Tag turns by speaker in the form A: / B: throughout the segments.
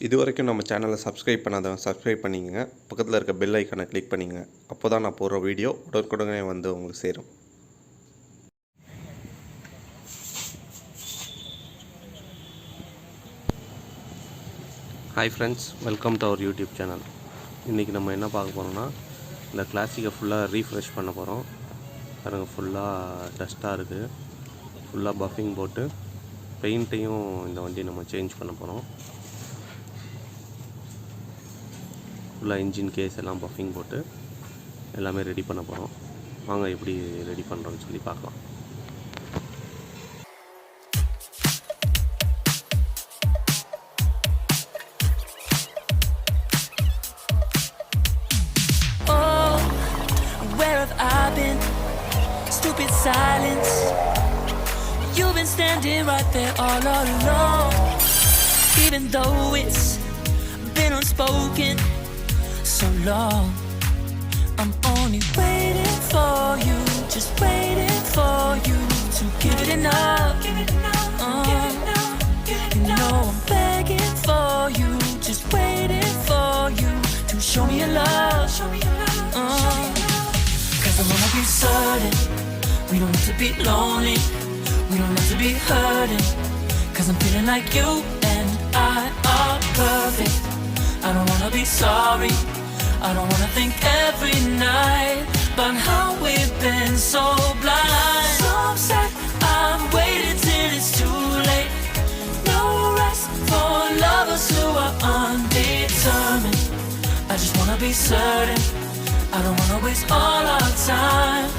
A: இதுவரைக்கும் நம்ம சேனலை சப்ஸ்கிரைப் பண்ணாதவங்க சப்ஸ்கிரைப் பண்ணிக்கங்க. பக்கத்தில் இருக்க பெல் ஐக்கானை கிளிக் பண்ணிங்க. அப்போ தான் நான் போடுற வீடியோ உடனுக்குடனே வந்து உங்களுக்கு சேரும். Hi friends, welcome to our YouTube channel. இன்றைக்கி நம்ம என்ன பார்க்க போகிறோம்னா, இந்த கிளாசிக்கை ஃபுல்லாக ரீஃப்ரெஷ் பண்ண போகிறோம். பாருங்கள், ஃபுல்லாக டஸ்ட்டாக இருக்குது. ஃபுல்லாக பஃபிங் போட்டு பெயிண்ட்டையும் இந்த வண்டி நம்ம சேஞ்ச் பண்ண போகிறோம். ஃபுல்லாக இன்ஜின் கேஸ் எல்லாம் பஃபிங் போட்டு எல்லாமே ரெடி பண்ண போகிறோம். வாங்க எப்படி ரெடி பண்ணுறோன்னு சொல்லி பார்க்கலாம்.
B: Stupid silence. You've been standing right there all alone. Even though it's been unspoken so long, I'm only waiting for you, just waiting for you to give it enough. You know I'm begging for you, just waiting for you to show me your love. Cause I wanna be certain we don't have to be lonely, we don't have to be hurting. Cause I'm feeling like you and I are perfect. I don't wanna be sorry, I don't wanna think every night about how we've been so blind. So upset, I'm waiting till it's too late. No rest for lovers who are undetermined. I just wanna be certain, I don't wanna waste all our time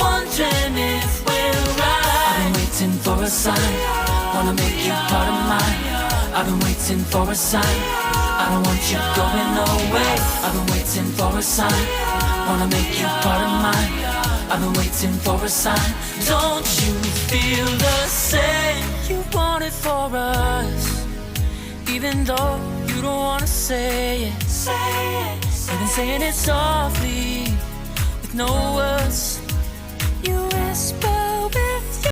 B: wondering if we're right. I've been waiting for a sign, wanna make you part of mine. I've been waiting for a sign, I don't want you going away. I've been waiting for a sign, wanna make you part of mine. I've been waiting for a sign, don't you feel the same? You want it for us, even though you don't wanna say it. I've been saying it softly, with no words. You whisper